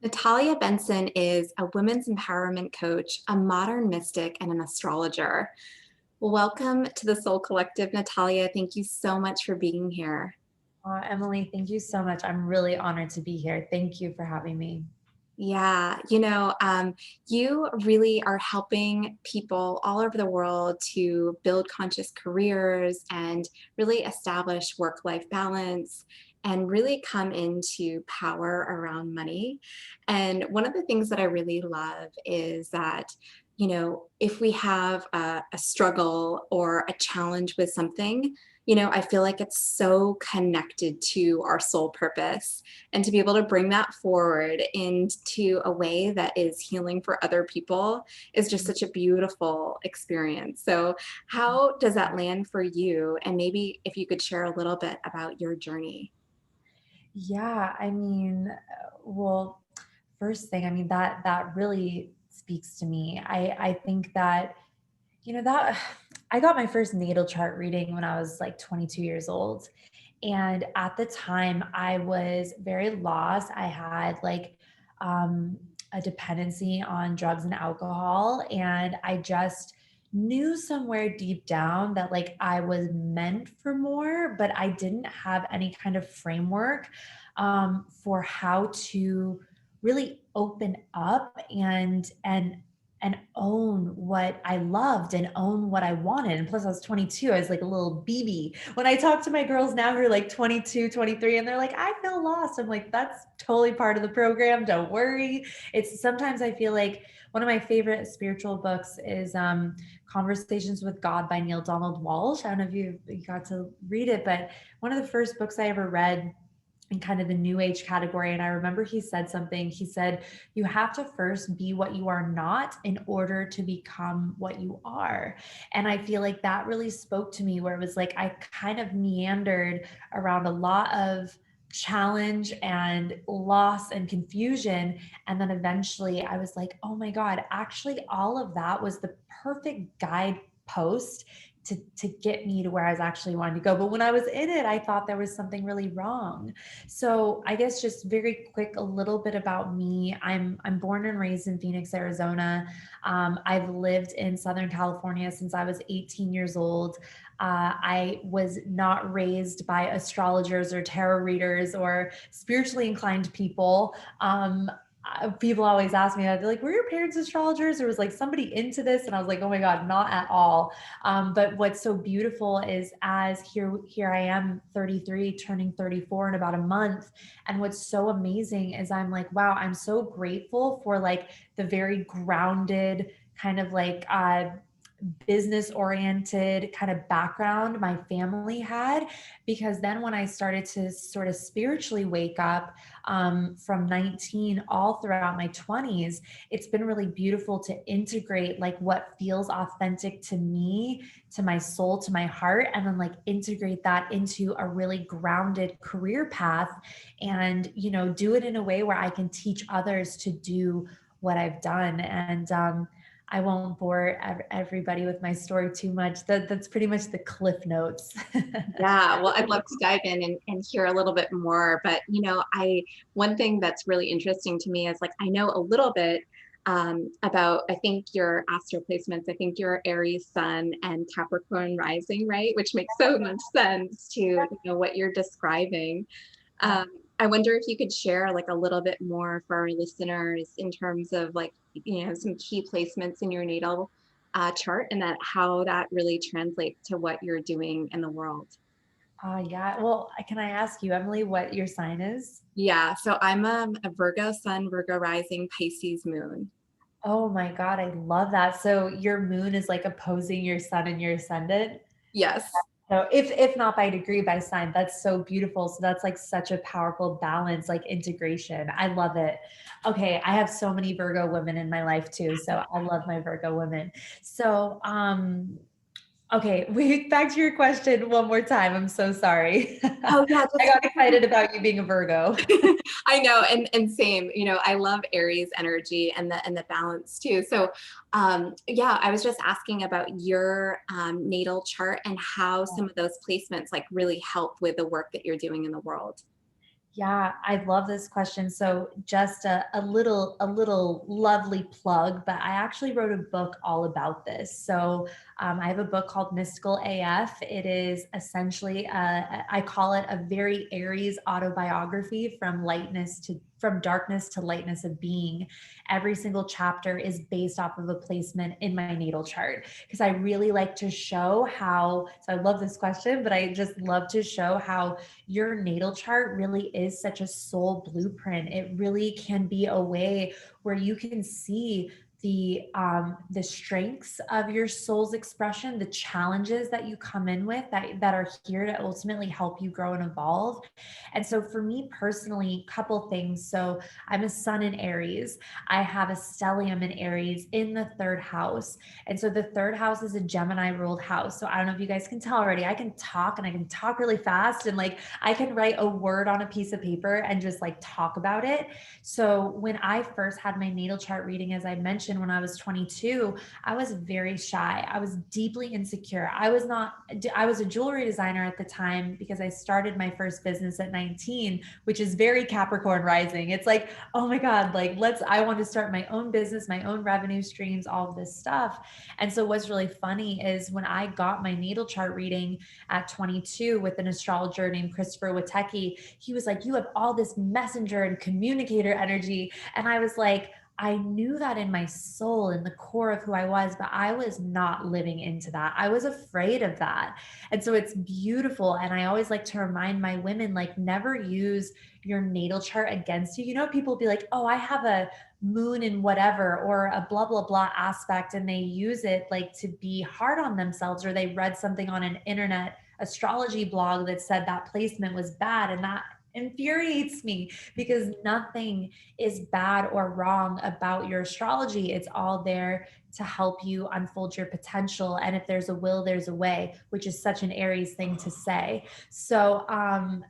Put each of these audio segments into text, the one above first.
Natalia Benson is a women's empowerment coach, a modern mystic, and an astrologer. Welcome to the Soul Collective, Natalia. Thank you so much for being here. Emily, thank you so much. I'm really honored to be here. Thank you for having me. Yeah, you really are helping people all over the world to build conscious careers and really establish work-life balance and really come into power around money. And one of the things that I really love is that, if we have a struggle or a challenge with something, I feel like it's so connected to our soul purpose, and to be able to bring that forward into a way that is healing for other people is just such a beautiful experience. So how does that land for you? And maybe if you could share a little bit about your journey. Yeah, well, first thing, that really speaks to me. I think that that I got my first natal chart reading when I was like 22 years old. And at the time, I was very lost. I had um, a dependency on drugs and alcohol. And I just knew somewhere deep down that I was meant for more, but I didn't have any kind of framework for how to really open up and own what I loved and own what I wanted. And plus I was 22, I was like a little BB. When I talk to my girls now who are like 22, 23, and they're like, I feel lost. I'm like, that's totally part of the program. Don't worry. It's sometimes I feel like one of my favorite spiritual books is Conversations with God by Neil Donald Walsh. I don't know if you got to read it, but one of the first books I ever read in kind of the new age category. And I remember he said something. He said, you have to first be what you are not in order to become what you are. And I feel like that really spoke to me, where it was like I kind of meandered around a lot of challenge and loss and confusion. And then eventually I was like, oh my God, actually, all of that was the perfect guidepost to get me to where I was actually wanting to go. But when I was in it, I thought there was something really wrong. So I guess just very quick, a little bit about me. I'm born and raised in Phoenix, Arizona. I've lived in Southern California since I was 18 years old. I was not raised by astrologers or tarot readers or spiritually inclined people. People always ask me that. They're like, were your parents astrologers? Or was like somebody into this? And I was like, oh my God, not at all. But what's so beautiful is as here I am 33, turning 34 in about a month. And what's so amazing is I'm like, wow, I'm so grateful for like the very grounded kind of business oriented kind of background my family had, because then when I started to sort of spiritually wake up from 19 all throughout my 20s, it's been really beautiful to integrate like what feels authentic to me, to my soul, to my heart, and then like integrate that into a really grounded career path, and do it in a way where I can teach others to do what I've done. And I won't bore everybody with my story too much. That's pretty much the cliff notes. Yeah, well, I'd love to dive in and hear a little bit more. But, one thing that's really interesting to me is like, I know a little bit about, I think your astro placements, I think you're Aries sun and Capricorn rising, right? Which makes so much sense to, what you're describing. Yeah. Um, I wonder if you could share like a little bit more for our listeners in terms of like, some key placements in your natal chart and that how that really translates to what you're doing in the world. Yeah. Well, can I ask you, Emily, what your sign is? Yeah, so I'm a Virgo sun, Virgo rising, Pisces moon. Oh my God, I love that. So your moon is like opposing your sun and your ascendant. Yes. So if not by degree, by sign, that's so beautiful. So that's like such a powerful balance, like integration. I love it. Okay, I have so many Virgo women in my life too. So I love my Virgo women. So okay, wait, back to your question one more time. I'm so sorry. Oh yeah, I got excited about you being a Virgo. I know, and same. I love Aries energy and the balance too. So, yeah, I was just asking about your natal chart and how some of those placements like really help with the work that you're doing in the world. Yeah, I love this question. So just a little lovely plug, but I actually wrote a book all about this. So I have a book called Mystical AF. It is essentially, I call it a very Aries autobiography from darkness to lightness of being. Every single chapter is based off of a placement in my natal chart because I really like to show how, so I love this question, but I just love to show how your natal chart really is such a soul blueprint. It really can be a way where you can see the strengths of your soul's expression, the challenges that you come in with that are here to ultimately help you grow and evolve. And so for me personally, couple things. So I'm a sun in Aries. I have a stellium in Aries in the third house. And so the third house is a Gemini ruled house. So I don't know if you guys can tell already. I can talk and I can talk really fast, and like I can write a word on a piece of paper and just like talk about it. So when I first had my natal chart reading, as I mentioned, when I was 22, I was very shy. I was deeply insecure. I was a jewelry designer at the time because I started my first business at 19, which is very Capricorn rising. It's like, oh my God, like I want to start my own business, my own revenue streams, all of this stuff. And so what's really funny is when I got my natal chart reading at 22 with an astrologer named Christopher Witecki, he was like, you have all this messenger and communicator energy. And I was like, I knew that in my soul, in the core of who I was, but I was not living into that. I was afraid of that. And so it's beautiful. And I always like to remind my women, like, never use your natal chart against you. You know, people be like, oh, I have a moon in whatever or a blah, blah, blah aspect. And they use it like to be hard on themselves, or they read something on an internet astrology blog that said that placement was bad. And that infuriates me because nothing is bad or wrong about your astrology. It's all there to help you unfold your potential. And if there's a will, there's a way, which is such an Aries thing to say. So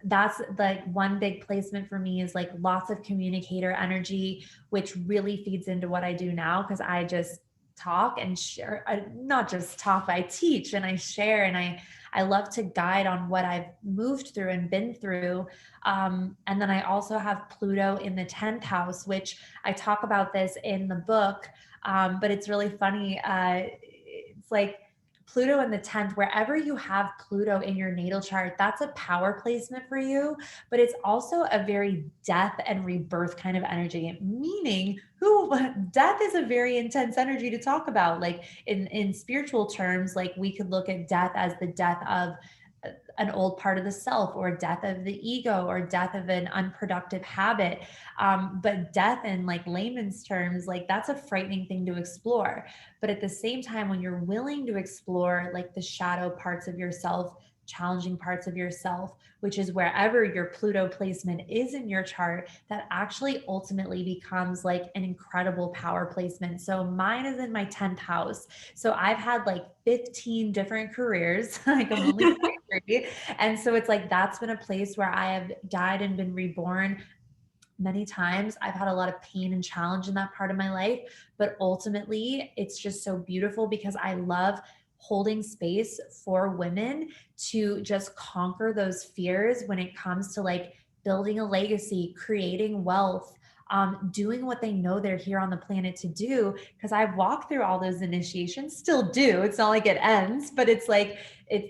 that's like one big placement for me, is like lots of communicator energy, which really feeds into what I do now because I just talk and share. Not just talk, but I teach and I share, and I love to guide on what I've moved through and been through. And then I also have Pluto in the 10th house, which I talk about this in the book. But it's really funny. It's like Pluto in the 10th, wherever you have Pluto in your natal chart, that's a power placement for you, but it's also a very death and rebirth kind of energy, meaning death is a very intense energy to talk about. Like in spiritual terms, like we could look at death as the death of an old part of the self, or death of the ego, or death of an unproductive habit. But death in like layman's terms, like that's a frightening thing to explore. But at the same time, when you're willing to explore like the shadow parts of yourself, challenging parts of yourself, which is wherever your Pluto placement is in your chart, that actually ultimately becomes like an incredible power placement. So mine is in my 10th house. So I've had like 15 different careers. Like I'm only 23. And so it's like that's been a place where I have died and been reborn many times. I've had a lot of pain and challenge in that part of my life, but ultimately it's just so beautiful because I love holding space for women to just conquer those fears when it comes to like building a legacy, creating wealth, doing what they know they're here on the planet to do. Because I've walked through all those initiations, still do. It's not like it ends, but it's like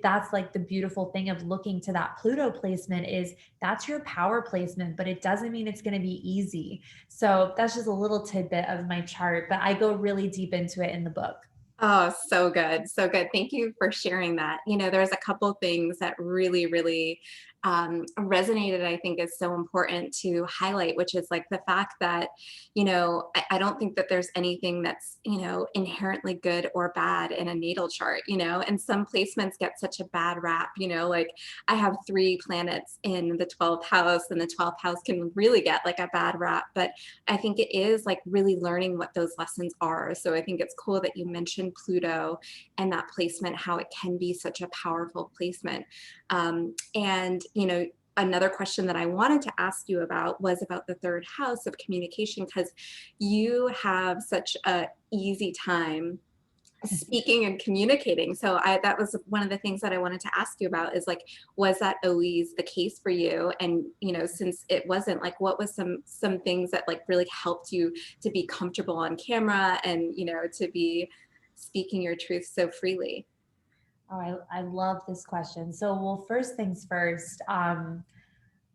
that's like the beautiful thing of looking to that Pluto placement, is that's your power placement, but it doesn't mean it's going to be easy. So that's just a little tidbit of my chart, but I go really deep into it in the book. Oh, so good. So good. Thank you for sharing that. There's a couple things that really, really resonated, I think is so important to highlight, which is like the fact that, I don't think that there's anything that's, inherently good or bad in a natal chart, and some placements get such a bad rap, like I have 3 planets in the 12th house, and the 12th house can really get like a bad rap. But I think it is like really learning what those lessons are. So I think it's cool that you mentioned Pluto and that placement, how it can be such a powerful placement. And, another question that I wanted to ask you about was about the third house of communication, because you have such a easy time speaking and communicating. So that was one of the things that I wanted to ask you about is like, was that always the case for you? And, you know, since it wasn't, like, what was some things that like really helped you to be comfortable on camera and, you know, to be speaking your truth so freely? Oh, I love this question. So, well, first things first,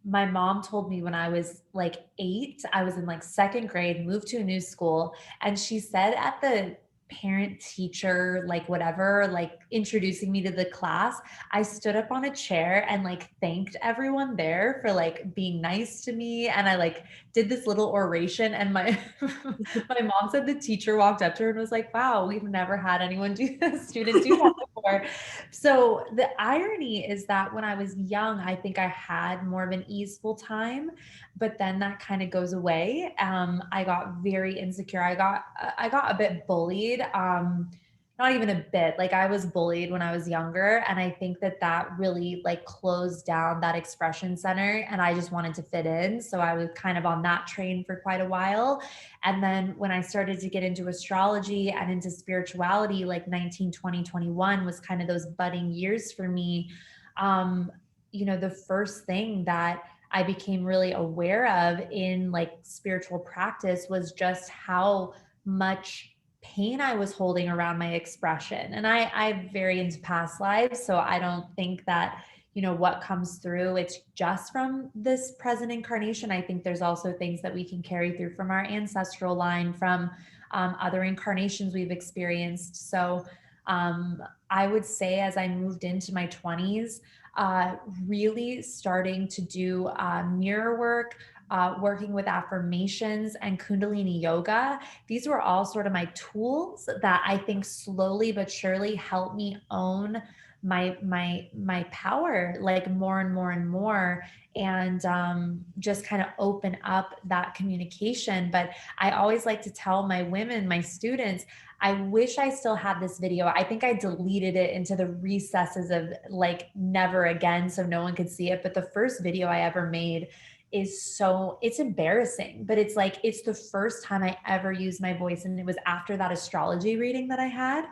my mom told me when I was like 8, I was in like second grade, moved to a new school, and she said at the parent teacher, like whatever, like introducing me to the class, I stood up on a chair and like thanked everyone there for like being nice to me. And I like did this little oration. And my my mom said the teacher walked up to her and was like, wow, we've never had anyone do this, student do that before. So the irony is that when I was young, I think I had more of an easeful time, but then that kind of goes away. I got very insecure. I got a bit bullied. Not even a bit. Like I was bullied when I was younger, and I think that that really like closed down that expression center, and I just wanted to fit in. So I was kind of on that train for quite a while. And then when I started to get into astrology and into spirituality, like 19, 20, 21 was kind of those budding years for me. Um, the first thing that I became really aware of in like spiritual practice was just how much pain I was holding around my expression. And I'm very into past lives. So I don't think that, what comes through, it's just from this present incarnation. I think there's also things that we can carry through from our ancestral line, from other incarnations we've experienced. So um, I would say as I moved into my 20s, uh, really starting to do mirror work, working with affirmations and Kundalini yoga. These were all sort of my tools that I think slowly but surely helped me own my power, like more and more and more, and just kind of open up that communication. But I always like to tell my women, my students, I wish I still had this video. I think I deleted it into the recesses of like never again so no one could see it. But the first video I ever made it's embarrassing, but it's like it's the first time I ever used my voice, and it was after that astrology reading that I had.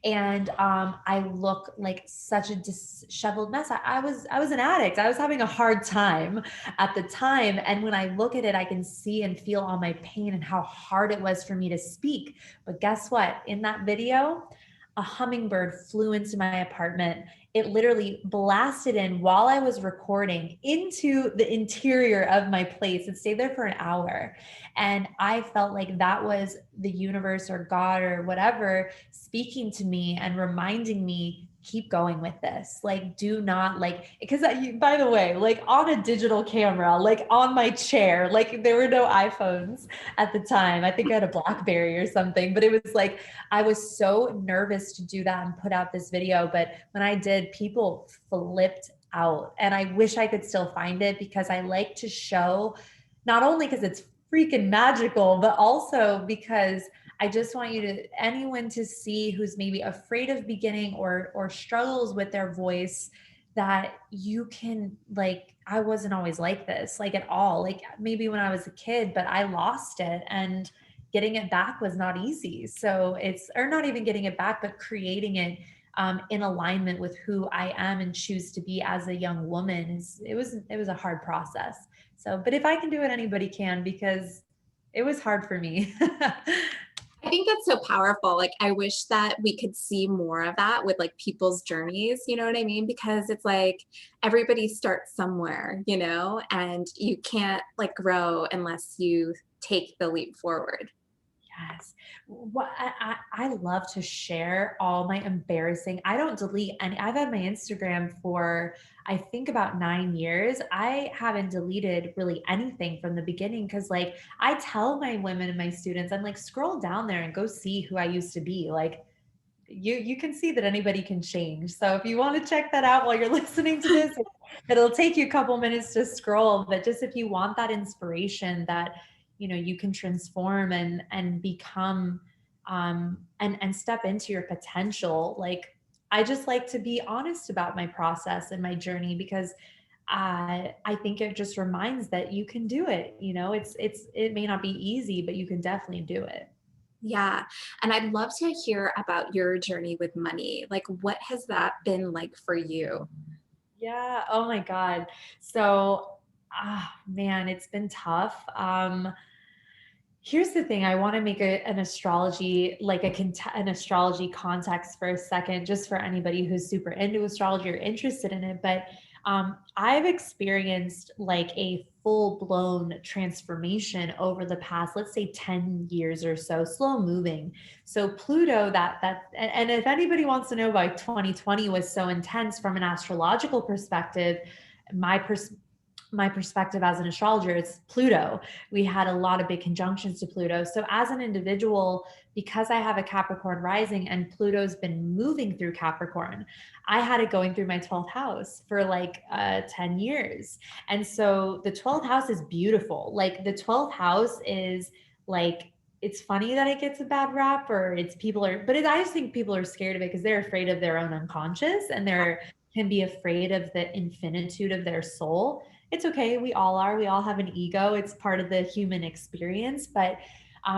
And I look like such a disheveled mess. I was an addict. I was having a hard time at the time, and when I look at it, I can see and feel all my pain and how hard it was for me to speak. But guess what? In that video, a hummingbird flew into my apartment. It literally blasted in while I was recording into the interior of my place. It stayed there for an hour. And I felt like that was the universe or God or whatever speaking to me and reminding me, keep going with this. Like, do not like, because by the way, like on a digital camera, like on my chair, like there were no iPhones at the time. I think I had a BlackBerry or something, but it was like, I was so nervous to do that and put out this video. But when I did, people flipped out. And I wish I could still find it because I like to show, not only because it's freaking magical, but also because I just want anyone to see who's maybe afraid of beginning or struggles with their voice, that you can, like, I wasn't always like this, like at all. Like maybe when I was a kid, but I lost it, and getting it back was not easy. So or not even getting it back, but creating it in alignment with who I am and choose to be as a young woman it was a hard process. So, but if I can do it, anybody can, because it was hard for me. I think that's so powerful. Like, I wish that we could see more of that with like people's journeys, you know what I mean? Because it's like everybody starts somewhere, you know, and you can't like grow unless you take the leap forward. Yes. What I love to share all my embarrassing. I don't delete any. I've had my Instagram for I think about 9 years. I haven't deleted really anything from the beginning because like I tell my women and my students, I'm like, scroll down there and go see who I used to be. Like you can see that anybody can change. So if you want to check that out while you're listening to this, it'll take you a couple minutes to scroll. But just if you want that inspiration that you can transform and become and step into your potential. Like I just like to be honest about my process and my journey because I think it just reminds that you can do it. It may not be easy, but you can definitely do it. Yeah. And I'd love to hear about your journey with money. Like, what has that been like for you? Yeah. Oh my God. So, man, it's been tough. Here's the thing. I want to make an astrology, like an astrology context for a second, just for anybody who's super into astrology or interested in it. But I've experienced like a full blown transformation over the past, let's say 10 years or so, slow moving. So Pluto, and if anybody wants to know why 2020 was so intense from an astrological perspective, my pers- my perspective as an astrologer, it's Pluto. We had a lot of big conjunctions to Pluto. So as an individual, because I have a Capricorn rising and Pluto's been moving through Capricorn, I had it going through my 12th house for like 10 years. And so the 12th house is beautiful. Like the 12th house is like, it's funny that it gets a bad rap, or it's people are, but I just think people are scared of it because they're afraid of their own unconscious, and they're can be afraid of the infinitude of their soul. It's okay. We all are. We all have an ego. It's part of the human experience. But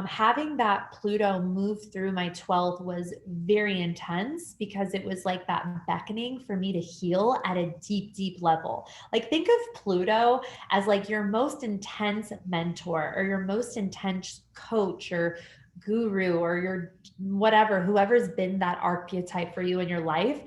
having that Pluto move through my 12th was very intense because it was like that beckoning for me to heal at a deep, deep level. Like, think of Pluto as like your most intense mentor or your most intense coach or guru or your whatever, whoever's been that archetype for you in your life.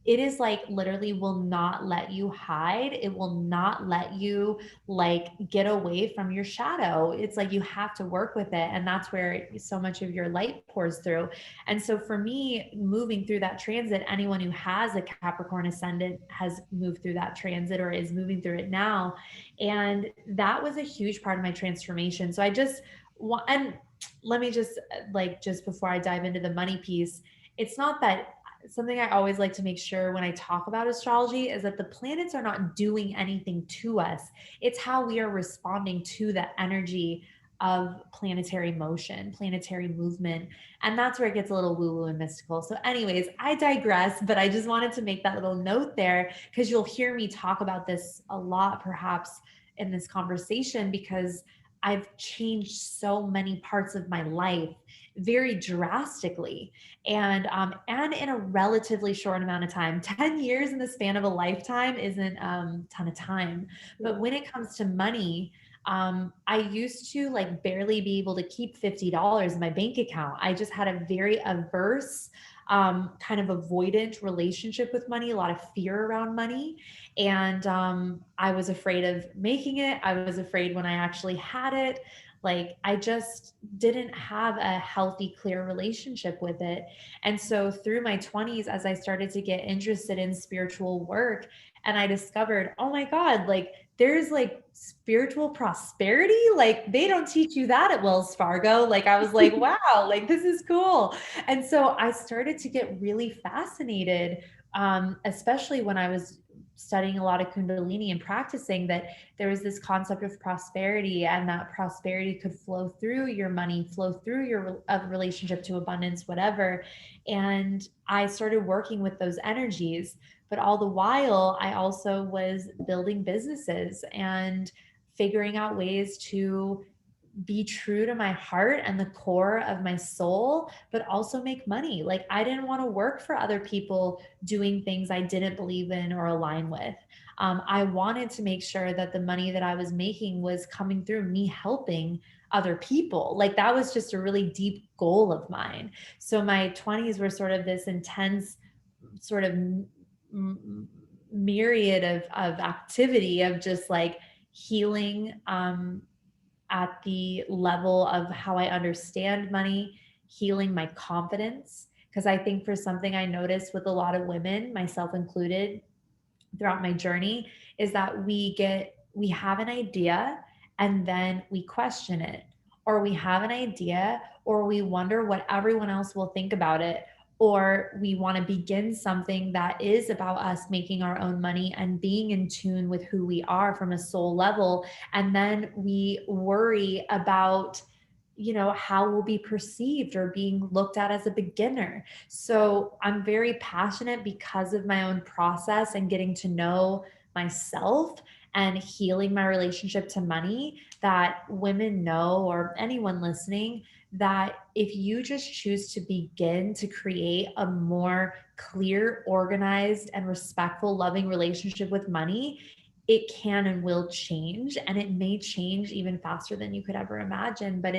It is like literally will not let you hide. It will not let you like get away from your shadow. It's like you have to work with it. And that's where so much of your light pours through. And so for me, moving through that transit, anyone who has a Capricorn ascendant has moved through that transit or is moving through it now. And that was a huge part of my transformation. So I just want, and let me just like, just before I dive into the money piece, it's not that something I always like to make sure when I talk about astrology is that the planets are not doing anything to us. It's how we are responding to the energy of planetary motion, planetary movement. And that's where it gets a little woo woo and mystical. So, anyways, I digress, but I just wanted to make that little note there because you'll hear me talk about this a lot, perhaps in this conversation, because I've changed so many parts of my life very drastically, and in a relatively short amount of time. 10 years in the span of a lifetime isn't a ton of time. But when it comes to money, I used to like barely be able to keep $50 in my bank account. I just had a very averse, kind of avoidant relationship with money, a lot of fear around money. And I was afraid of making it. I was afraid when I actually had it. Like, I just didn't have a healthy, clear relationship with it. And so through my 20s, as I started to get interested in spiritual work, and I discovered, oh my God, like there's like spiritual prosperity. Like they don't teach you that at Wells Fargo. Like I was like, wow, like this is cool. And so I started to get really fascinated, especially when I was studying a lot of Kundalini and practicing that there was this concept of prosperity, and that prosperity could flow through your money, flow through your relationship to abundance, whatever. And I started working with those energies. But all the while, I also was building businesses and figuring out ways to be true to my heart and the core of my soul, but also make money. Like I didn't want to work for other people doing things I didn't believe in or align with. I wanted to make sure that the money that I was making was coming through me helping other people. Like that was just a really deep goal of mine. So my 20s were sort of this intense sort of myriad of activity of just like healing, at the level of how I understand money, healing my confidence. Because I think for something I noticed with a lot of women, myself included, throughout my journey, is that we have an idea and then we question it, or we have an idea or we wonder what everyone else will think about it, or we want to begin something that is about us making our own money and being in tune with who we are from a soul level, and then we worry about, how we'll be perceived or being looked at as a beginner. So I'm very passionate because of my own process and getting to know myself and healing my relationship to money, that women know, or anyone listening, that if you just choose to begin to create a more clear, organized, and respectful, loving relationship with money, it can and will change. And it may change even faster than you could ever imagine. But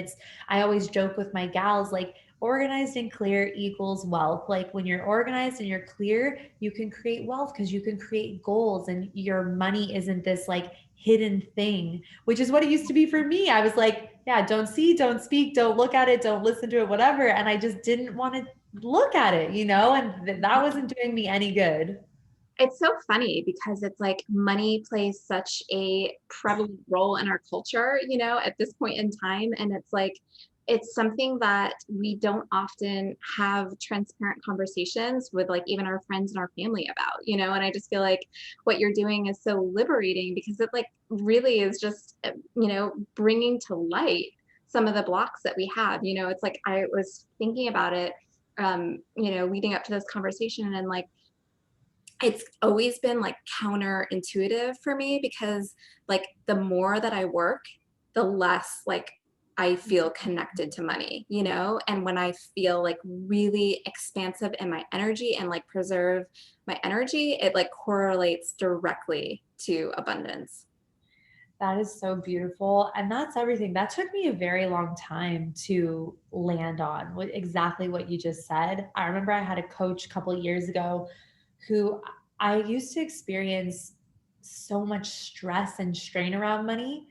I always joke with my gals, like, organized and clear equals wealth. Like, when you're organized and you're clear, you can create wealth because you can create goals, and your money isn't this like hidden thing, which is what it used to be for me. I was like, yeah, don't see, don't speak, don't look at it, don't listen to it, whatever. And I just didn't want to look at it, and that wasn't doing me any good. It's so funny because it's like money plays such a prevalent role in our culture, at this point in time. And it's like, it's something that we don't often have transparent conversations with, like, even our friends and our family about, and I just feel like what you're doing is so liberating because it, like, really is just, bringing to light some of the blocks that we have. It's like, I was thinking about it, leading up to this conversation, and like, it's always been like counterintuitive for me because, like, the more that I work, the less like I feel connected to money, and when I feel like really expansive in my energy and like preserve my energy, it like correlates directly to abundance. That is so beautiful. And that's everything. That took me a very long time to land on exactly what you just said. I remember I had a coach a couple of years ago who I used to experience so much stress and strain around money.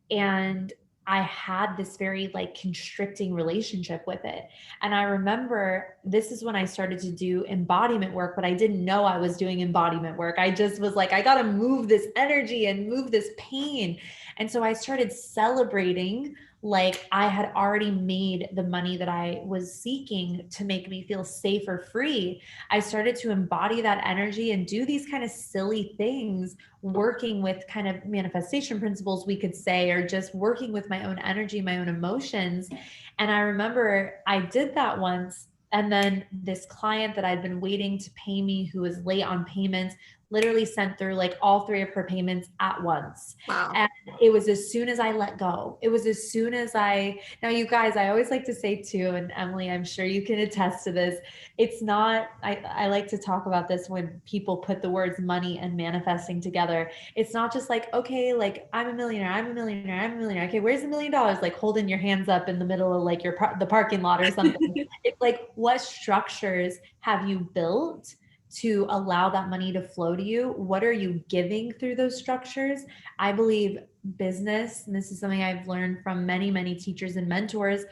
And I had this very like constricting relationship with it. And I remember this is when I started to do embodiment work, but I didn't know I was doing embodiment work. I just was like, I got to move this energy and move this pain. And so I started celebrating like I had already made the money that I was seeking to make me feel safe or free. I started to embody that energy and do these kind of silly things, working with kind of manifestation principles, we could say, or just working with my own energy, my own emotions. And I remember I did that once. And then this client that I'd been waiting to pay me, who was late on payments, literally sent through like all three of her payments at once. Wow. And it was as soon as I let go. It was as soon as now you guys, I always like to say too, and Emily, I'm sure you can attest to this. It's not, I like to talk about this when people put the words money and manifesting together. It's not just like, okay, like I'm a millionaire, I'm a millionaire, I'm a millionaire. Okay, where's $1 million? Like holding your hands up in the middle of like the parking lot or something. It's like, what structures have you built to allow that money to flow to you? What are you giving through those structures? I believe business, and this is something I've learned from many, many teachers and mentors,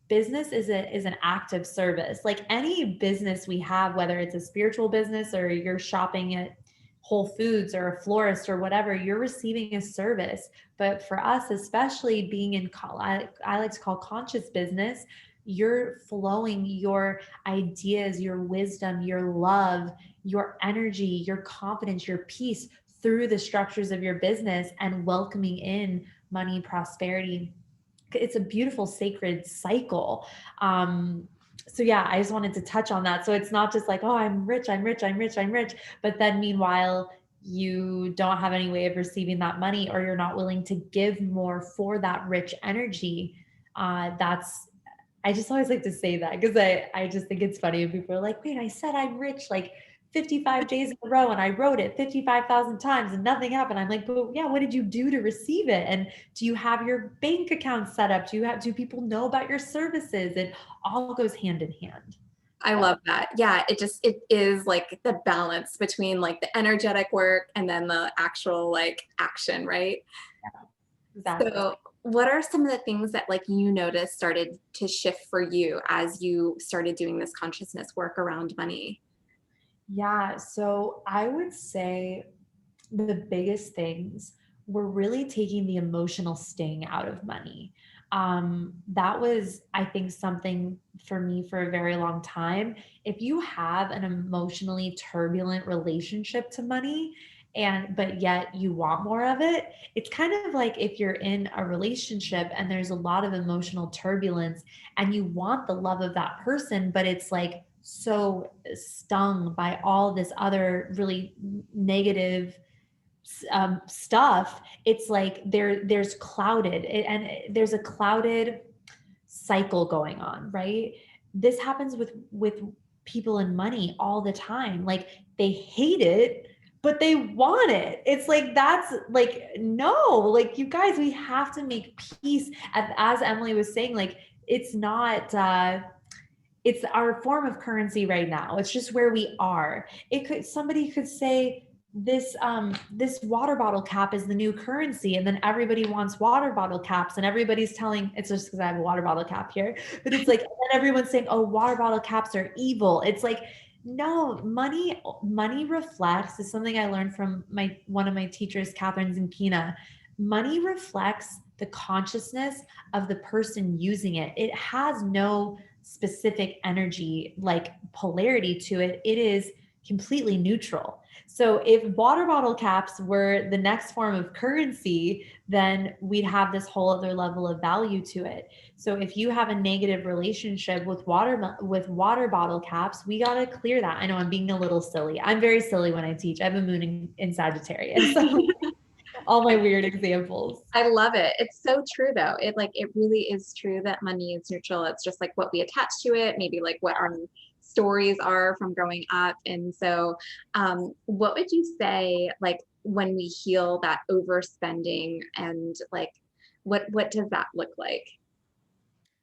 business is an act of service. Like any business we have, whether it's a spiritual business or you're shopping at Whole Foods or a florist or whatever, you're receiving a service. But for us, especially being in, I like to call conscious business, you're flowing your ideas, your wisdom, your love, your energy, your confidence, your peace through the structures of your business and welcoming in money, prosperity. It's a beautiful sacred cycle. So yeah, I just wanted to touch on that. So it's not just like, oh, I'm rich, I'm rich, I'm rich, I'm rich. But then meanwhile, you don't have any way of receiving that money, or you're not willing to give more for that rich energy. I just always like to say that because I just think it's funny when people are like, wait, I said I'm rich like 55 days in a row and I wrote it 55,000 times and nothing happened. I'm like, but yeah, what did you do to receive it? And do you have your bank account set up? Do people know about your services? It all goes hand in hand. I So love that. Yeah, it is like the balance between like the energetic work and then the actual like action, right? yeah, exactly. So, what are some of the things that like you noticed started to shift for you as you started doing this consciousness work around money? Yeah. So I would say the biggest things were really taking the emotional sting out of money. That was, I think, something for me for a very long time. If you have an emotionally turbulent relationship to money, but yet you want more of it, it's kind of like if you're in a relationship and there's a lot of emotional turbulence and you want the love of that person, but it's like so stung by all this other really negative stuff, it's like there's clouded and there's a clouded cycle going on, right? This happens with people in money all the time. Like they hate it, but they want it. It's like, that's like, no, like you guys, we have to make peace. As Emily was saying, like it's not it's our form of currency right now. It's just where we are. Somebody could say this water bottle cap is the new currency, and then everybody wants water bottle caps, and everybody's telling, it's just because I have a water bottle cap here, but it's like, and then everyone's saying, oh, water bottle caps are evil. It's like, no, money reflects, is something I learned from one of my teachers, Catherine Zampina. Money reflects the consciousness of the person using it. It has no specific energy like polarity to it. It is completely neutral. So if water bottle caps were the next form of currency, then we'd have this whole other level of value to it. So if you have a negative relationship with water bottle caps, we got to clear that. I know I'm being a little silly. I'm very silly when I teach. I have a moon in Sagittarius. So all my weird examples. I love it. It's so true though. It really is true that money is neutral. It's just like what we attach to it, maybe like what our stories are from growing up. And so what would you say like when we heal that overspending and like what does that look like?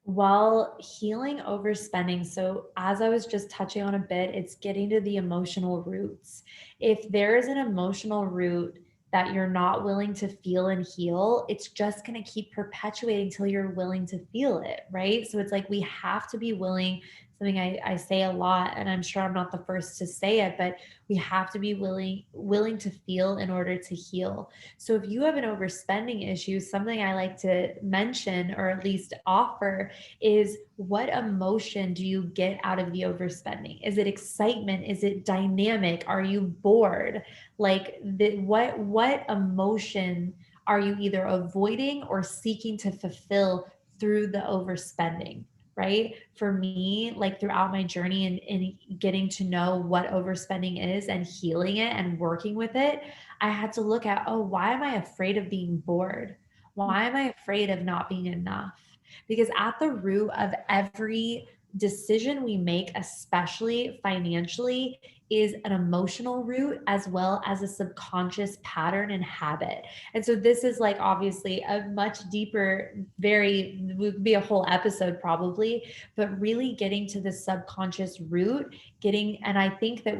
While healing overspending, so as I was just touching on a bit, it's getting to the emotional roots. If there is an emotional root that you're not willing to feel and heal, it's just going to keep perpetuating until you're willing to feel it, right? So it's like we have to be willing, something I say a lot, and I'm sure I'm not the first to say it, but we have to be willing to feel in order to heal. So if you have an overspending issue, something I like to mention or at least offer is, what emotion do you get out of the overspending? Is it excitement? Is it dynamic? Are you bored? Like what emotion are you either avoiding or seeking to fulfill through the overspending? Right? For me, like throughout my journey and getting to know what overspending is and healing it and working with it, I had to look at, oh, why am I afraid of being bored? Why am I afraid of not being enough? Because at the root of every decision we make, especially financially, is an emotional root as well as a subconscious pattern and habit. And so this is like obviously a much deeper, would be a whole episode probably, but really getting to the subconscious root, and I think that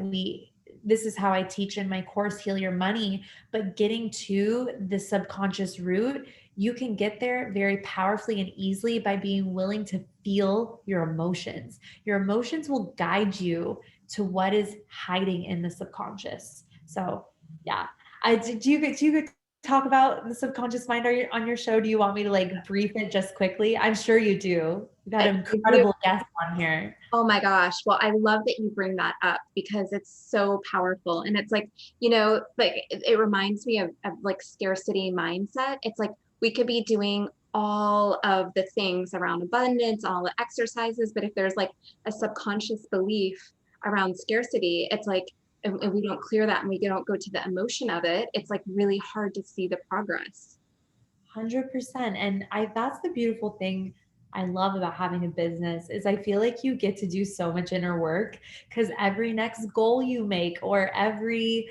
this is how I teach in my course, Heal Your Money, but getting to the subconscious root, you can get there very powerfully and easily by being willing to feel your emotions. Your emotions will guide you to what is hiding in the subconscious. So yeah, do you talk about the subconscious mind on your show? Do you want me to like brief it just quickly? I'm sure you do. We've got an incredible guest on here. Oh my gosh. Well, I love that you bring that up because it's so powerful. And it's like, like it reminds me of like scarcity mindset. It's like we could be doing all of the things around abundance, all the exercises, but if there's like a subconscious belief around scarcity, it's like, and we don't clear that and we don't go to the emotion of it, it's like really hard to see the progress. 100%. And that's the beautiful thing I love about having a business is I feel like you get to do so much inner work because every next goal you make or everything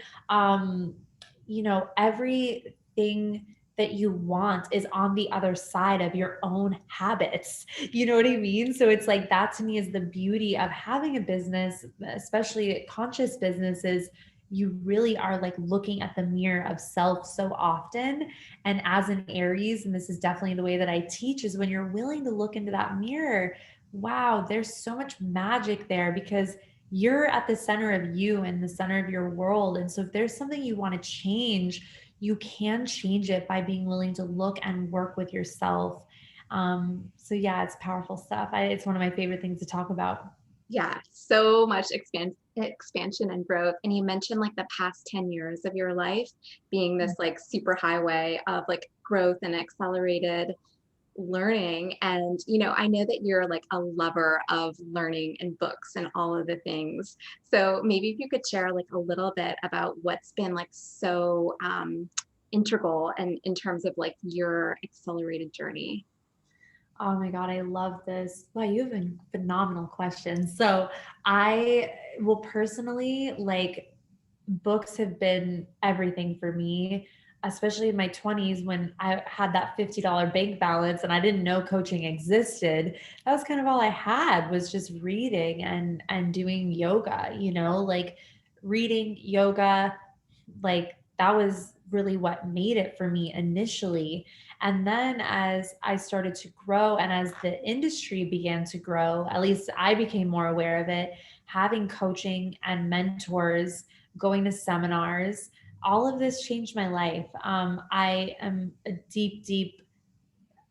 that you want is on the other side of your own habits. You know what I mean? So it's like that to me is the beauty of having a business, especially conscious businesses. You really are like looking at the mirror of self so often. And as an Aries, and this is definitely the way that I teach, is when you're willing to look into that mirror, wow, there's so much magic there because you're at the center of you and the center of your world. And so if there's something you want to change, you can change it by being willing to look and work with yourself. So yeah, it's powerful stuff. It's one of my favorite things to talk about. Yeah, so much expansion and growth. And you mentioned like the past 10 years of your life being this like super highway of like growth and accelerated learning. And, I know that you're like a lover of learning and books and all of the things. So maybe if you could share like a little bit about what's been like so integral and in terms of like your accelerated journey. Oh my God, I love this. Wow, you have a phenomenal questions. So I will personally like books have been everything for me, especially in my 20s when I had that $50 bank balance and I didn't know coaching existed. That was kind of all I had was just reading and doing yoga, like reading yoga, like that was really what made it for me initially. And then as I started to grow and as the industry began to grow, at least I became more aware of it, having coaching and mentors, going to seminars, all of this changed my life. I am a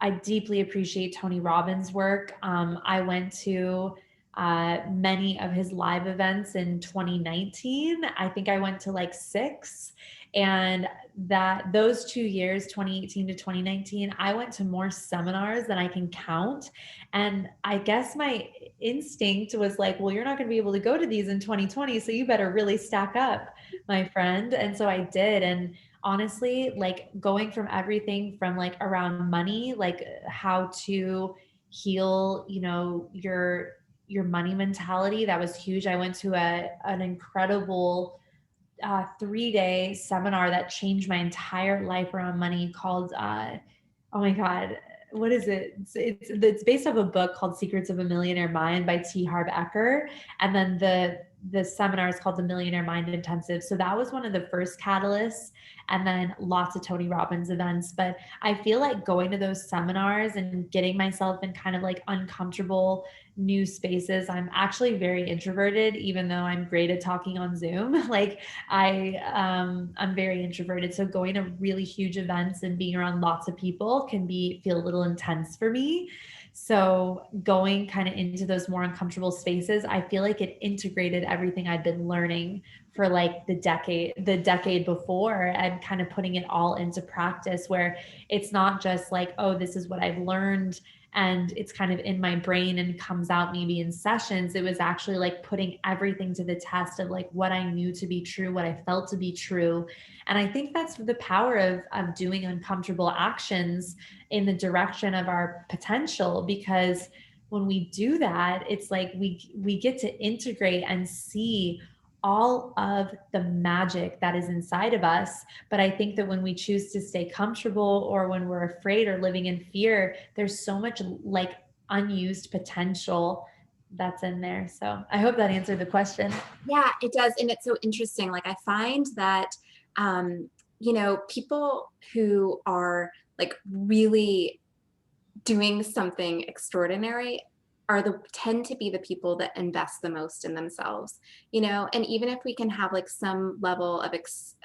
I deeply appreciate Tony Robbins' work. I went to many of his live events in 2019. I think I went to like six. And that those 2 years, 2018 to 2019, I went to more seminars than I can count. And I guess my instinct was like, well, you're not going to be able to go to these in 2020. So you better really stack up, my friend. And so I did. And honestly, like going from everything from like around money, like how to heal, your money mentality. That was huge. I went to an incredible 3-day seminar that changed my entire life around money called oh my God, what is it? It's based off a book called Secrets of a Millionaire Mind by T. Harv Eker. And then the seminar is called the Millionaire Mind Intensive. So that was one of the first catalysts. And then lots of Tony Robbins events. But I feel like going to those seminars and getting myself in kind of like uncomfortable new spaces. I'm actually very introverted, even though I'm great at talking on Zoom. Like I'm very introverted. So going to really huge events and being around lots of people can feel a little intense for me. So going kind of into those more uncomfortable spaces, I feel like it integrated everything I'd been learning for like the decade before, and kind of putting it all into practice where it's not just like, oh, this is what I've learned and it's kind of in my brain and comes out maybe in sessions. It was actually like putting everything to the test of like what I knew to be true, what I felt to be true. And I think that's the power of doing uncomfortable actions in the direction of our potential, because when we do that, it's like we get to integrate and see all of the magic that is inside of us. But I think that when we choose to stay comfortable or when we're afraid or living in fear, there's so much like unused potential that's in there. So I hope that answered the question. Yeah, it does. And it's so interesting. Like I find that, people who are like really doing something extraordinary tend to be the people that invest the most in themselves, and even if we can have like some level of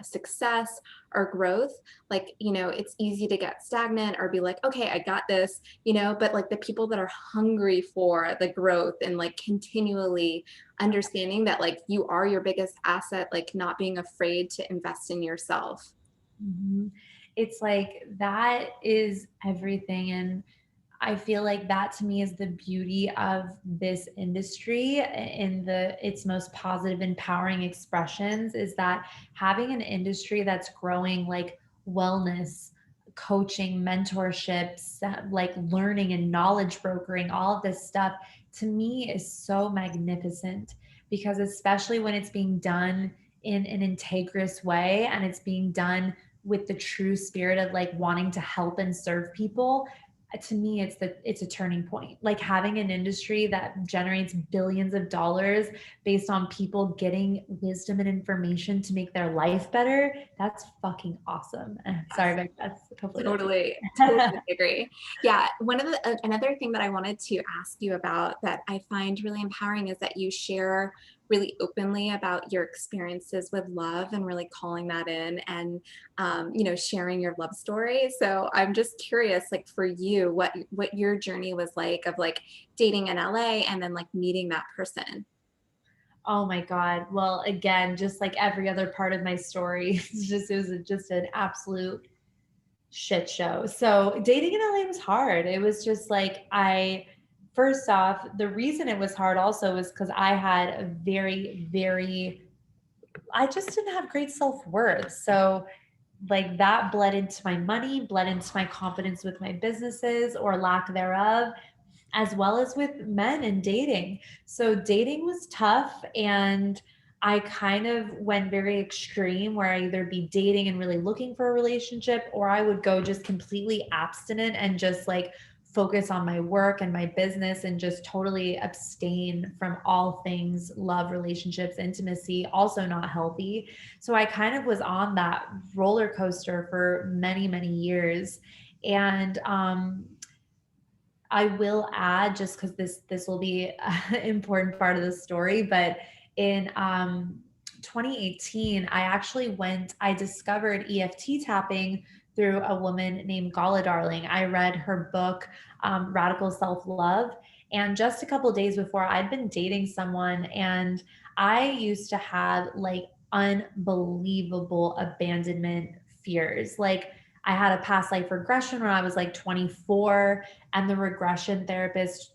success or growth, like, it's easy to get stagnant or be like, okay, I got this, but like the people that are hungry for the growth and like continually understanding that like you are your biggest asset, like not being afraid to invest in yourself. Mhm. It's like that is everything. And I feel like that to me is the beauty of this industry in its most positive, empowering expressions, is that having an industry that's growing, like wellness, coaching, mentorships, like learning and knowledge brokering, all of this stuff to me is so magnificent, because especially when it's being done in an integrous way and it's being done with the true spirit of like wanting to help and serve people, to me it's a turning point. Like having an industry that generates billions of dollars based on people getting wisdom and information to make their life better, that's fucking awesome. Sorry, Beck, that's hopefully that's Totally, it. totally agree. Yeah, another thing that I wanted to ask you about that I find really empowering is that you share really openly about your experiences with love and really calling that in and sharing your love story. So I'm just curious, like for you, what your journey was like of like dating in LA and then like meeting that person. Oh my God. Well, again, just like every other part of my story, it was just an absolute shit show. So dating in LA was hard. It was just like, first off, the reason it was hard also was because I had a I just didn't have great self-worth. So like that bled into my money, bled into my confidence with my businesses or lack thereof, as well as with men and dating. So dating was tough, and I kind of went very extreme where I either be dating and really looking for a relationship, or I would go just completely abstinent and just like focus on my work and my business and just totally abstain from all things love, relationships, intimacy, also not healthy. So I kind of was on that roller coaster for many, many years. And I will add, just because this will be an important part of the story, but in 2018, I discovered EFT tapping through a woman named Gala Darling. I read her book, Radical Self Love. And just a couple of days before, I'd been dating someone, and I used to have like unbelievable abandonment fears. Like, I had a past life regression when I was like 24, and the regression therapist,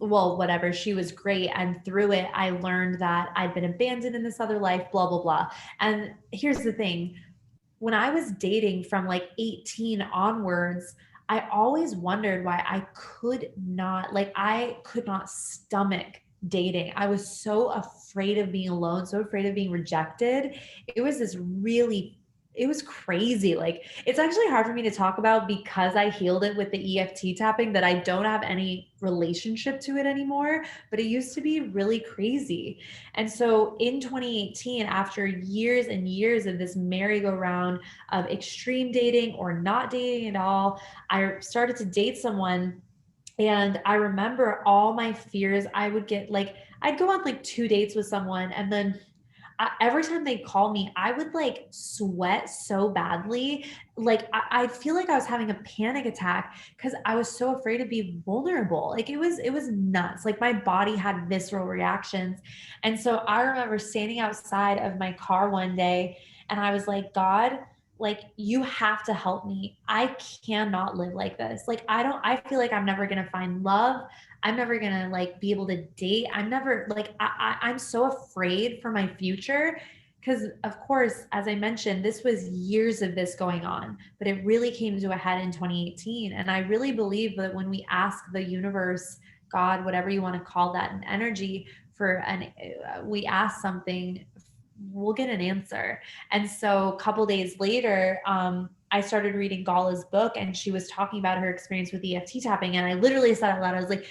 well, whatever, she was great. And through it, I learned that I'd been abandoned in this other life, blah, blah, blah. And here's the thing, when I was dating from like 18 onwards, I always wondered why I could not stomach dating. I was so afraid of being alone, so afraid of being rejected. It was this really it was crazy. Like, it's actually hard for me to talk about because I healed it with the EFT tapping, that I don't have any relationship to it anymore, but it used to be really crazy. And so in 2018, after years and years of this merry-go-round of extreme dating or not dating at all, I started to date someone. And I remember all my fears. I'd go on like 2 dates with someone, and then every time they call me, I would like sweat so badly. Like, I feel like I was having a panic attack because I was so afraid to be vulnerable. Like, it was nuts. Like, my body had visceral reactions. And so I remember standing outside of my car one day, and I was like, God, like, you have to help me. I cannot live like this. Like, I feel like I'm never going to find love. I'm never gonna like be able to date. I'm never like I'm so afraid for my future, because of course, as I mentioned, this was years of this going on, but it really came to a head in 2018. And I really believe that when we ask the universe, God, whatever you want to call that, an energy we ask something, we'll get an answer. And so a couple days later, I started reading Gala's book, and she was talking about her experience with EFT tapping. And I literally said out loud, I was like,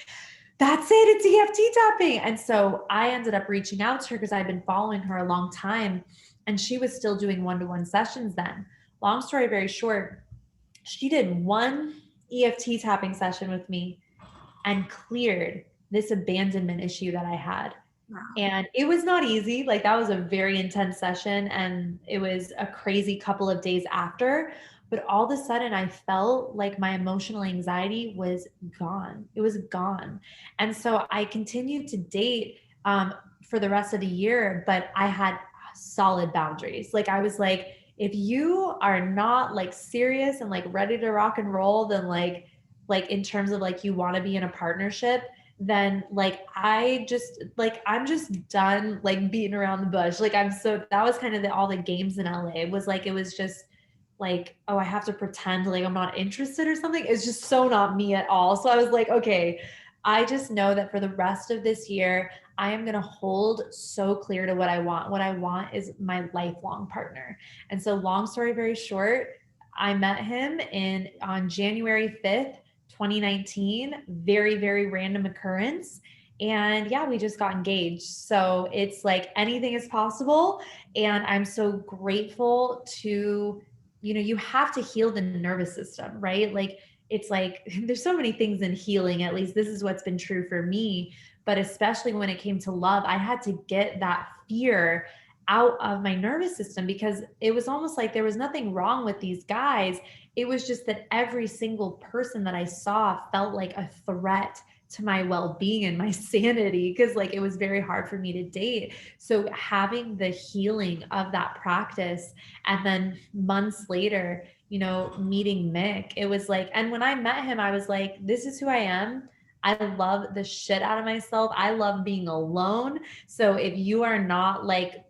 that's it, it's EFT tapping. And so I ended up reaching out to her because I'd been following her a long time, and she was still doing one-to-one sessions then. Long story very short, she did one EFT tapping session with me and cleared this abandonment issue that I had. Wow. And it was not easy. Like, that was a very intense session, and it was a crazy couple of days after. But all of a sudden, I felt like my emotional anxiety was gone. It was gone. And so I continued to date for the rest of the year, but I had solid boundaries. Like, I was like, if you are not like serious and like ready to rock and roll, then like in terms of like you want to be in a partnership, then like I'm just done like beating around the bush. Like, that was kind of all the games in LA. It was just like, oh, I have to pretend like I'm not interested or something. It's just so not me at all. So I was like, okay, I just know that for the rest of this year, I am going to hold so clear to what I want. What I want is my lifelong partner. And so, long story very short, I met him on January 5th, 2019, very, very random occurrence. And yeah, we just got engaged. So it's like anything is possible. And I'm so grateful to, you have to heal the nervous system, right? Like, it's like there's so many things in healing. At least this is what's been true for me. But especially when it came to love, I had to get that fear out of my nervous system, because it was almost like there was nothing wrong with these guys. It was just that every single person that I saw felt like a threat to my well-being and my sanity, because like it was very hard for me to date. So having the healing of that practice, and then months later, meeting Mick. It was like, and when I met him, I was like, this is who I am. I love the shit out of myself. I love being alone. So if you are not like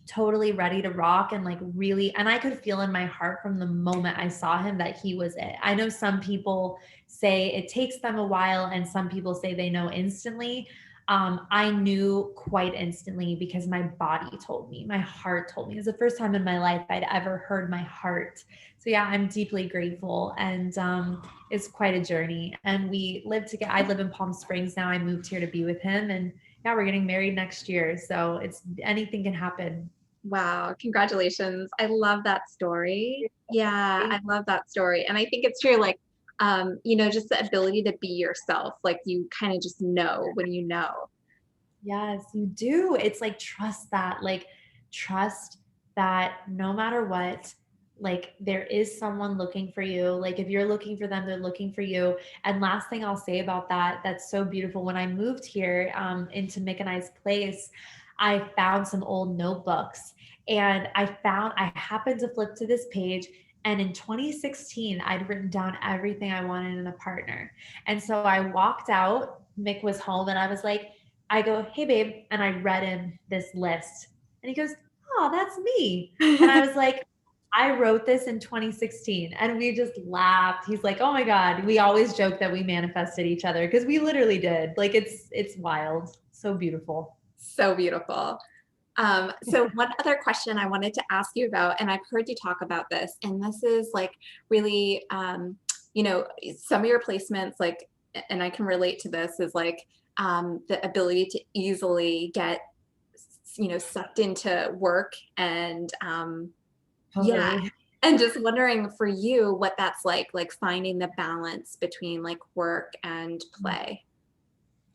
totally ready to rock and like really, and I could feel in my heart from the moment I saw him that he was it. I know some people say it takes them a while and some people say they know instantly. I knew quite instantly because my body told me, my heart told me. It was the first time in my life I'd ever heard my heart. So yeah, I'm deeply grateful, and it's quite a journey. And we live together. I live in Palm Springs now. I moved here to be with him, and yeah, we're getting married next year. So it's anything can happen. Wow, congratulations. I love that story. Yeah, I love that story. And I think it's true, like, just the ability to be yourself. Like you kind of just know when you know. Yes, you do. It's like trust that no matter what, like there is someone looking for you. Like if you're looking for them, they're looking for you. And last thing I'll say about that, that's so beautiful. When I moved here into Mickeni's place, I found some old notebooks, and I happened to flip to this page. And in 2016, I'd written down everything I wanted in a partner. And so I walked out, Mick was home, and I go, hey, babe. And I read him this list. And he goes, oh, that's me. And I was like, I wrote this in 2016. And we just laughed. He's like, oh my God. We always joke that we manifested each other because we literally did. Like it's wild. So beautiful. So beautiful. So one other question I wanted to ask you about, and I've heard you talk about this, and this is like really, some of your placements, like, and I can relate to this, is like the ability to easily get, sucked into work and yeah, Totally. and just wondering for you what that's like finding the balance between like work and play.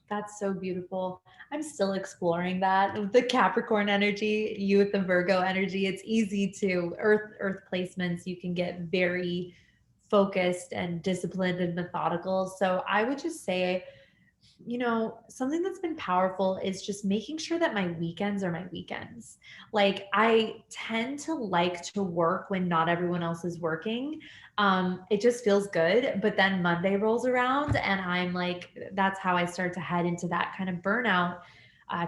That's so beautiful. I'm still exploring that with the Capricorn energy, you with the Virgo energy. It's easy to earth placements. You can get very focused and disciplined and methodical. So I would just say, something that's been powerful is just making sure that my weekends are my weekends. Like I tend to like to work when not everyone else is working. It just feels good. But then Monday rolls around and I'm like, that's how I start to head into that kind of burnout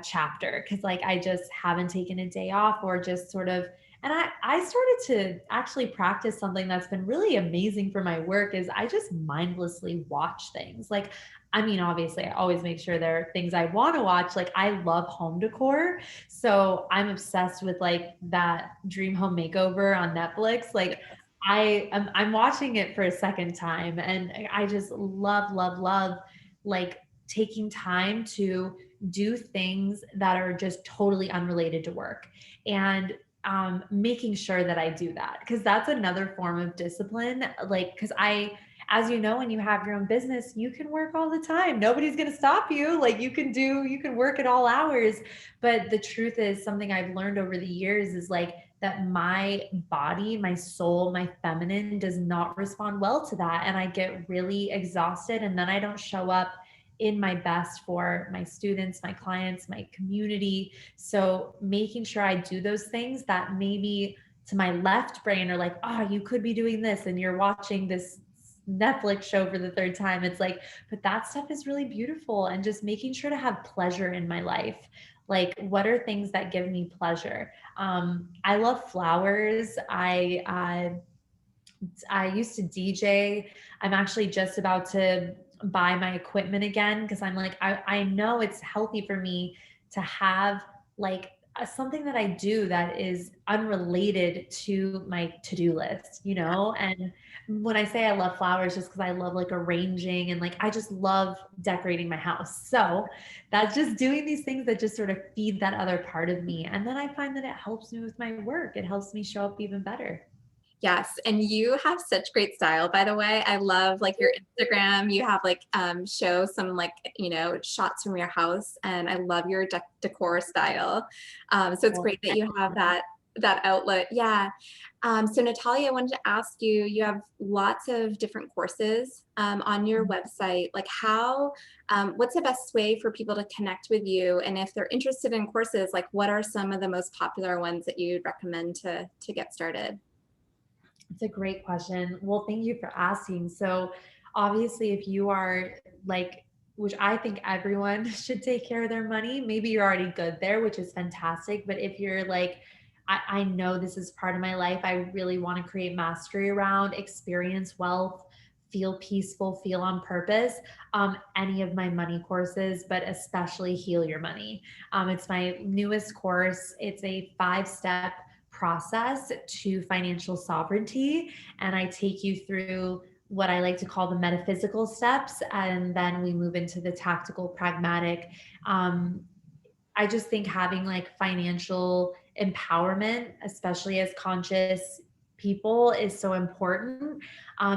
chapter. Cause like I just haven't taken a day off or just sort of, and I started to actually practice something that's been really amazing for my work is I just mindlessly watch things. Like I mean, obviously, I always make sure there are things I want to watch. Like, I love home decor. So I'm obsessed with like that Dream Home Makeover on Netflix. Like, I'm watching it for a second time. And I just love, love, love like taking time to do things that are just totally unrelated to work. And making sure that I do that because that's another form of discipline. Like, because as you know, when you have your own business, you can work all the time. Nobody's going to stop you. Like you can work at all hours. But the truth is something I've learned over the years is like that my body, my soul, my feminine does not respond well to that. And I get really exhausted and then I don't show up in my best for my students, my clients, my community. So making sure I do those things that maybe to my left brain are like, oh, you could be doing this and you're watching this Netflix show for the third time. It's like, but that stuff is really beautiful. And just making sure to have pleasure in my life. Like, what are things that give me pleasure? I love flowers. I used to DJ. I'm actually just about to buy my equipment again because I'm like, I know it's healthy for me to have like something that I do that is unrelated to my to-do list, And when I say I love flowers, just because I love like arranging and like I just love decorating my house. So that's just doing these things that just sort of feed that other part of me. And then I find that it helps me with my work. It helps me show up even better. Yes, and you have such great style, by the way. I love like your Instagram. You have like show some like shots from your house, and I love your decor style. So it's Well, great that you have that outlet. Yeah. So Natalia, I wanted to ask you. You have lots of different courses on your website. Like how, what's the best way for people to connect with you? And if they're interested in courses, like what are some of the most popular ones that you'd recommend to get started? It's a great question. Well, thank you for asking. So, obviously, if you are like, which I think everyone should take care of their money, maybe you're already good there, which is fantastic. But if you're like, I know this is part of my life, I really want to create mastery around experience wealth, feel peaceful, feel on purpose, any of my money courses, but especially Heal Your Money. It's my newest course. It's a 5 step process to financial sovereignty. And I take you through what I like to call the metaphysical steps. And then we move into the tactical, pragmatic. Um, I just think having like financial empowerment, especially as conscious people, is so important.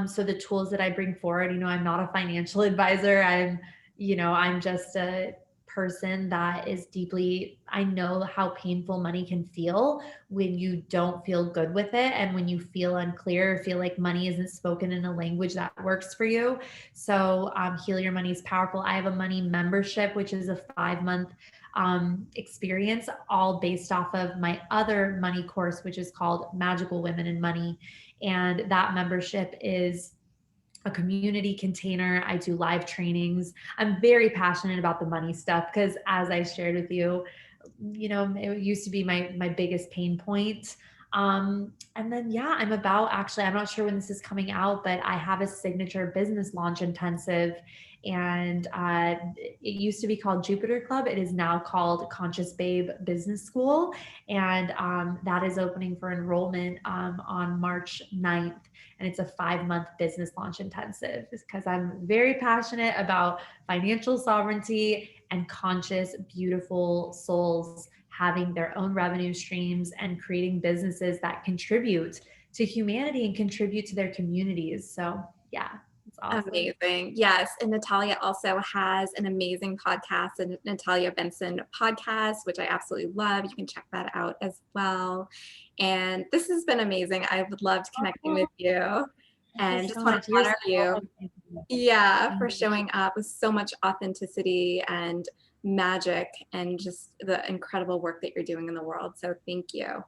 So the tools that I bring forward, I'm not a financial advisor. I'm just a person that is deeply, I know how painful money can feel when you don't feel good with it and when you feel unclear, feel like money isn't spoken in a language that works for you. So Heal Your Money is powerful. I have a money membership, which is a 5 month experience, all based off of my other money course, which is called Magical Women in Money. And that membership is a community container. I do live trainings. I'm very passionate about the money stuff because, as I shared with you, it used to be my biggest pain point. And then, yeah, I'm not sure when this is coming out, but I have a signature business launch intensive. And it used to be called Jupiter Club. It is now called Conscious Babe Business School. And that is opening for enrollment on March 9th. And it's a 5 month business launch intensive because I'm very passionate about financial sovereignty and conscious, beautiful souls having their own revenue streams and creating businesses that contribute to humanity and contribute to their communities. So, yeah, it's awesome. Amazing. Yes. And Natalia also has an amazing podcast, the Natalia Benson podcast, which I absolutely love. You can check that out as well. And this has been amazing. I would love connecting Oh, with you thank you and just so want much. to You're so honor you. welcome. Yeah, Thank for showing up with so much authenticity and magic and just the incredible work that you're doing in the world. So thank you.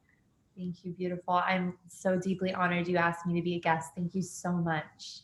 Thank you, beautiful. I'm so deeply honored you asked me to be a guest. Thank you so much.